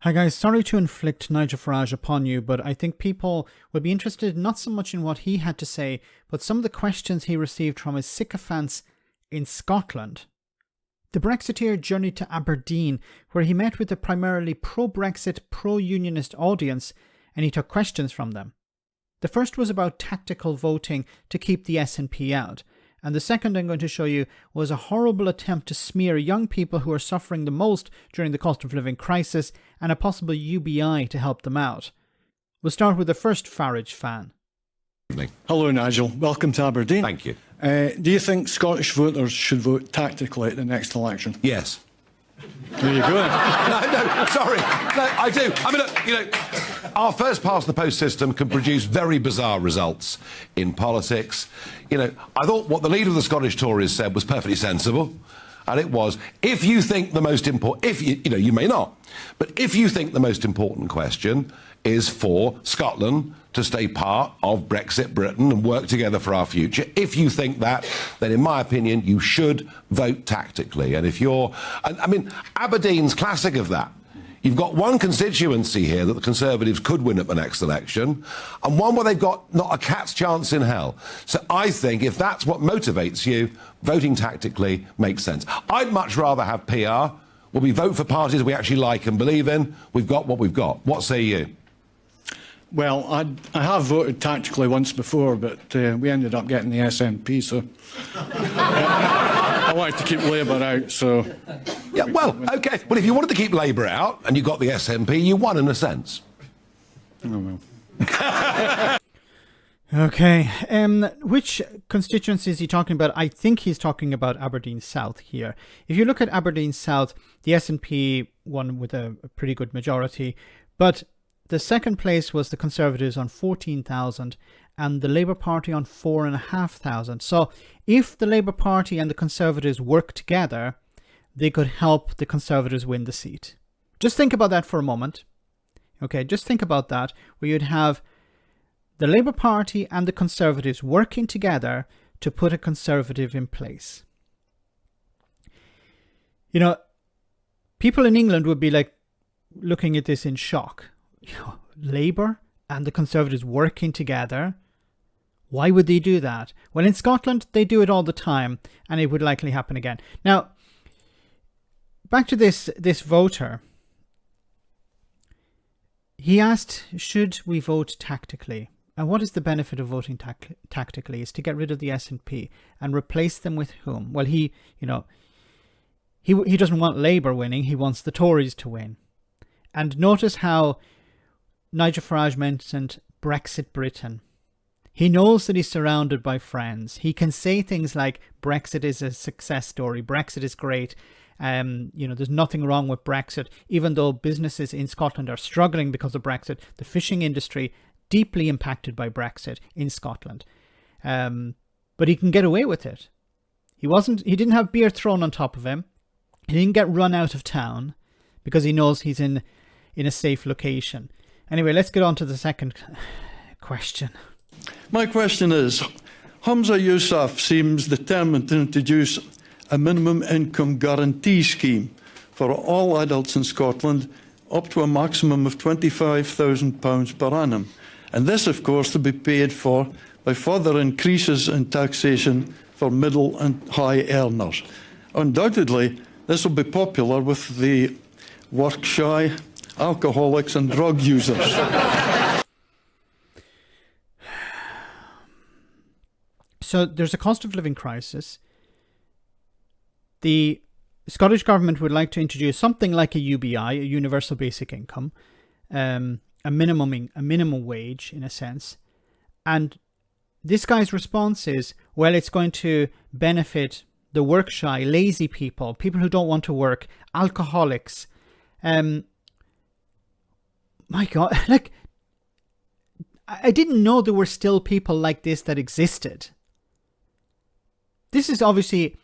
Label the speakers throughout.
Speaker 1: Hi guys, sorry to inflict Nigel Farage upon you, but I think people would be interested not so much in what he had to say, but some of the questions he received from his sycophants in Scotland. The Brexiteer journeyed to Aberdeen, where he met with a primarily pro-Brexit, pro-unionist audience, and he took questions from them. The first was about tactical voting to keep the SNP out, and the second I'm going to show you was a horrible attempt to smear young people who are suffering the most during the cost of living crisis and a possible UBI to help them out. We'll start with the first Farage fan.
Speaker 2: Hello Nigel, welcome to Aberdeen.
Speaker 3: Thank you.
Speaker 2: Do you think Scottish voters should vote tactically at the next election?
Speaker 3: Yes.
Speaker 2: There you go.
Speaker 3: No, sorry. No, I do. I mean, look, our first past the post system can produce very bizarre results in politics. I thought what the leader of the Scottish Tories said was perfectly sensible. And it was, if you think the most important, you may not, but if you think the most important question is for Scotland to stay part of Brexit Britain and work together for our future, if you think that, then in my opinion, you should vote tactically. And Aberdeen's classic of that. You've got one constituency here that the Conservatives could win at the next election, and one where they've got not a cat's chance in hell. So I think if that's what motivates you, voting tactically makes sense. I'd much rather have PR, where we vote for parties we actually like and believe in. We've got what we've got. What say you?
Speaker 2: Well, I have voted tactically once before, but we ended up getting the SNP, so I wanted to keep Labour out, so...
Speaker 3: Yeah, well, OK. Well, if you wanted to keep Labour out and you got the SNP, you won in a sense.
Speaker 2: Oh, well.
Speaker 1: Okay, which constituency is he talking about? I think he's talking about Aberdeen South here. If you look at Aberdeen South, the SNP won with a pretty good majority, but the second place was the Conservatives on 14,000 and the Labour Party on 4,500. So if the Labour Party and the Conservatives work together, they could help the Conservatives win the seat. Just think about that for a moment. Okay, just think about that, where you'd have the Labour Party and the Conservatives working together to put a Conservative in place. People in England would be like looking at this in shock. Labour and the Conservatives working together. Why would they do that? Well, in Scotland, they do it all the time, and it would likely happen again. Now, back to this voter. He asked, should we vote tactically? And what is the benefit of voting tactically? Is to get rid of the SNP and replace them with whom? Well, he doesn't want Labour winning. He wants the Tories to win. And notice how Nigel Farage mentioned Brexit Britain. He knows that he's surrounded by friends. He can say things like Brexit is a success story. Brexit is great. There's nothing wrong with Brexit, even though businesses in Scotland are struggling because of Brexit. The fishing industry deeply impacted by Brexit in Scotland. But he can get away with it. He didn't have beer thrown on top of him. He didn't get run out of town because he knows he's in a safe location. Anyway, let's get on to the second question.
Speaker 4: My question is, Humza Yousaf seems determined to introduce a minimum income guarantee scheme for all adults in Scotland up to a maximum of £25,000 per annum. And this, of course, to be paid for by further increases in taxation for middle and high earners. Undoubtedly, this will be popular with the work-shy, alcoholics and drug users.
Speaker 1: So there's a cost of living crisis. The Scottish government would like to introduce something like a UBI, a universal basic income, a minimum wage in a sense. And this guy's response is, well, it's going to benefit the work-shy, lazy people, people who don't want to work, alcoholics. My God, I didn't know there were still people like this that existed. This is obviously,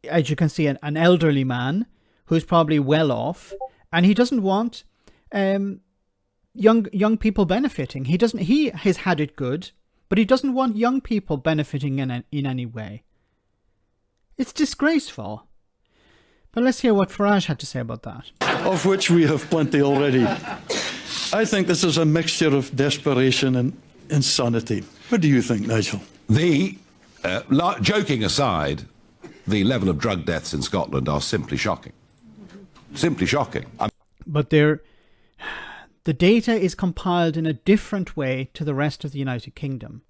Speaker 1: as you can see, an elderly man who's probably well off, and he doesn't want young people benefiting. He has had it good, but he doesn't want young people benefiting in any way. It's disgraceful. But let's hear what Farage had to say about that.
Speaker 4: Of which we have plenty already. I think this is a mixture of desperation and insanity. What do you think, Nigel?
Speaker 3: Joking aside, the level of drug deaths in Scotland are simply shocking. Simply shocking.
Speaker 1: But the data is compiled in a different way to the rest of the United Kingdom.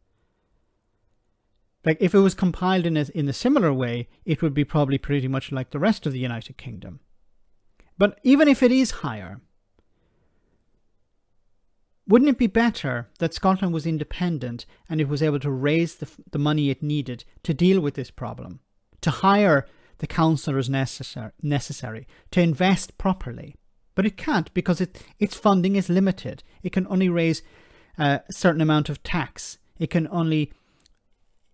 Speaker 1: Like, if it was compiled in a similar way, it would be probably pretty much like the rest of the United Kingdom. But even if it is higher, wouldn't it be better that Scotland was independent and it was able to raise the money it needed to deal with this problem, to hire the councillors necessary, to invest properly? But it can't, because its funding is limited. It can only raise a certain amount of tax. It only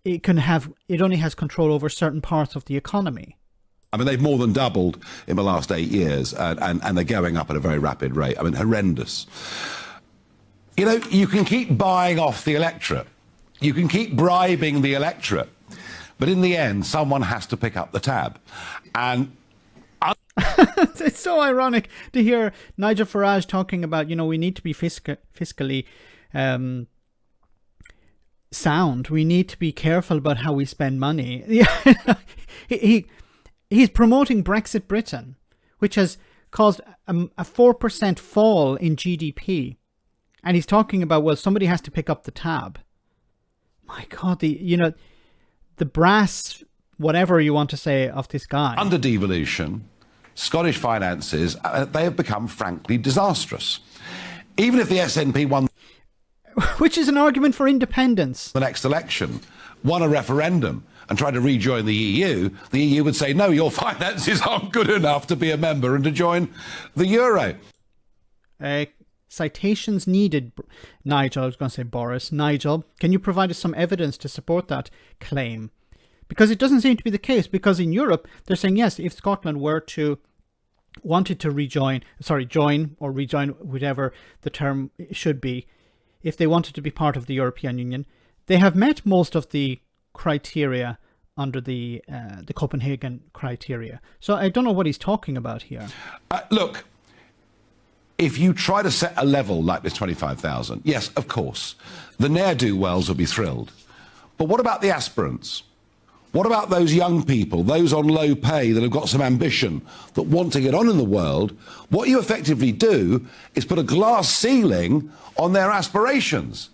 Speaker 1: has control over certain parts of the economy.
Speaker 3: I mean, they've more than doubled in the last 8 years, and they're going up at a very rapid rate. I mean, horrendous. You know, you can keep buying off the electorate. You can keep bribing the electorate. But in the end, someone has to pick up the tab. And
Speaker 1: it's so ironic to hear Nigel Farage talking about, we need to be fiscally sound. We need to be careful about how we spend money. He's promoting Brexit Britain, which has caused a 4% fall in GDP. And he's talking about, well, somebody has to pick up the tab. My God, the brass, whatever you want to say of this guy.
Speaker 3: Under devolution, Scottish finances, they have become frankly disastrous. Even if the SNP won...
Speaker 1: Which is an argument for independence.
Speaker 3: ...the next election, won a referendum and tried to rejoin the EU would say, no, your finances aren't good enough to be a member and to join the euro.
Speaker 1: Citations needed, Nigel. I was going to say Boris. Nigel, can you provide us some evidence to support that claim? Because it doesn't seem to be the case, because in Europe, they're saying, yes, if Scotland wanted to join, or rejoin, whatever the term should be, if they wanted to be part of the European Union, they have met most of the criteria under the Copenhagen criteria. So I don't know what he's talking about here.
Speaker 3: Look, if you try to set a level like this 25,000, yes, of course, the ne'er-do-wells will be thrilled. But what about the aspirants? What about those young people, those on low pay that have got some ambition, that want to get on in the world? What you effectively do is put a glass ceiling on their aspirations.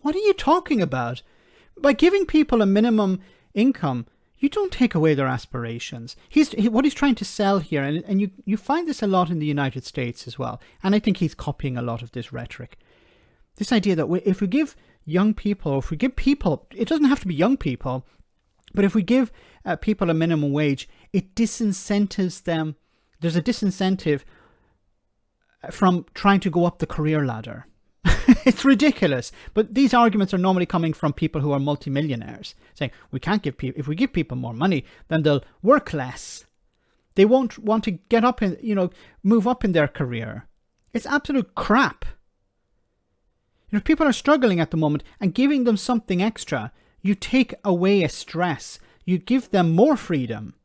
Speaker 1: What are you talking about? By giving people a minimum income, you don't take away their aspirations. What he's trying to sell here, and you find this a lot in the United States as well, and I think he's copying a lot of this rhetoric. This idea that if we give young people, if we give people, it doesn't have to be young people, but if we give people a minimum wage, it disincentives them. There's a disincentive from trying to go up the career ladder. It's ridiculous. But these arguments are normally coming from people who are multimillionaires, saying we can't give people, if we give people more money, then they'll work less. They won't want to get up and, move up in their career. It's absolute crap. If people are struggling at the moment and giving them something extra, you take away a stress. You give them more freedom.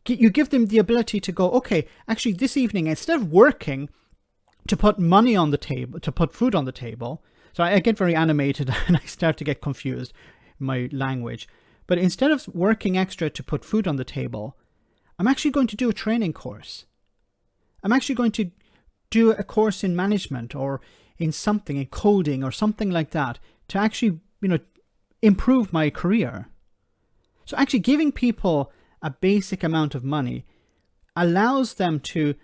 Speaker 1: You give them the ability to go, okay, actually this evening, instead of working to put money on the table, to put food on the table. So I get very animated and I start to get confused in my language. But instead of working extra to put food on the table, I'm actually going to do a training course. I'm actually going to do a course in management or in something, in coding or something like that, to actually, improve my career. So actually giving people a basic amount of money allows them to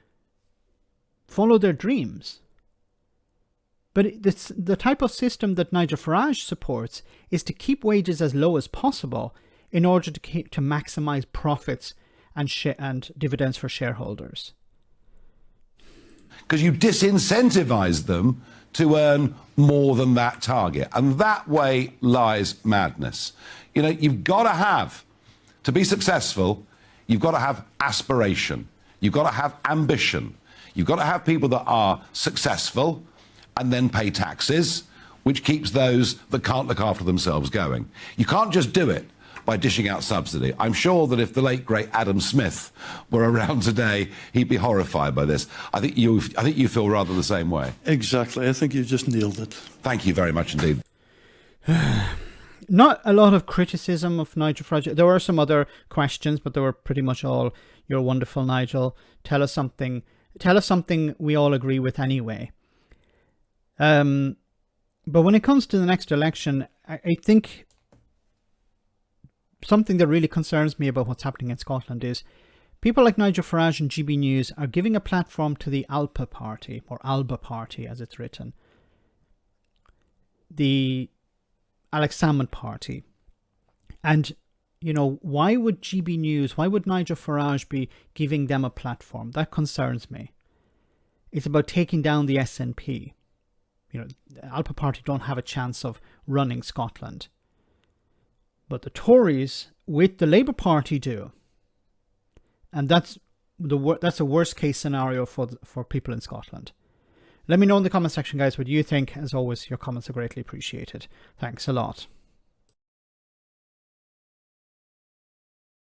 Speaker 1: follow their dreams. But the type of system that Nigel Farage supports is to keep wages as low as possible in order to maximize profits and dividends for shareholders.
Speaker 3: Because you disincentivize them to earn more than that target. And that way lies madness. You've got to have, to be successful, you've got to have aspiration. You've got to have ambition. You've got to have people that are successful and then pay taxes, which keeps those that can't look after themselves going. You can't just do it by dishing out subsidy. I'm sure that if the late great Adam Smith were around today, he'd be horrified by this. I think you feel rather the same way.
Speaker 4: Exactly. I think you just nailed it.
Speaker 3: Thank you very much indeed.
Speaker 1: Not a lot of criticism of Nigel Farage. There were some other questions, but they were pretty much all, "You're wonderful, Nigel. Tell us something we all agree with anyway." But when it comes to the next election, I think something that really concerns me about what's happening in Scotland is people like Nigel Farage and GB News are giving a platform to the Alba Party, or Alba Party as it's written, the Alex Salmond Party. And, you know, why would GB News, why would Nigel Farage be giving them a platform? That concerns me. It's about taking down the SNP. You know, the Alba Party don't have a chance of running Scotland. But the Tories with the Labour Party do. And that's a worst case scenario for people in Scotland. Let me know in the comment section, guys, what you think. As always, your comments are greatly appreciated. Thanks a lot.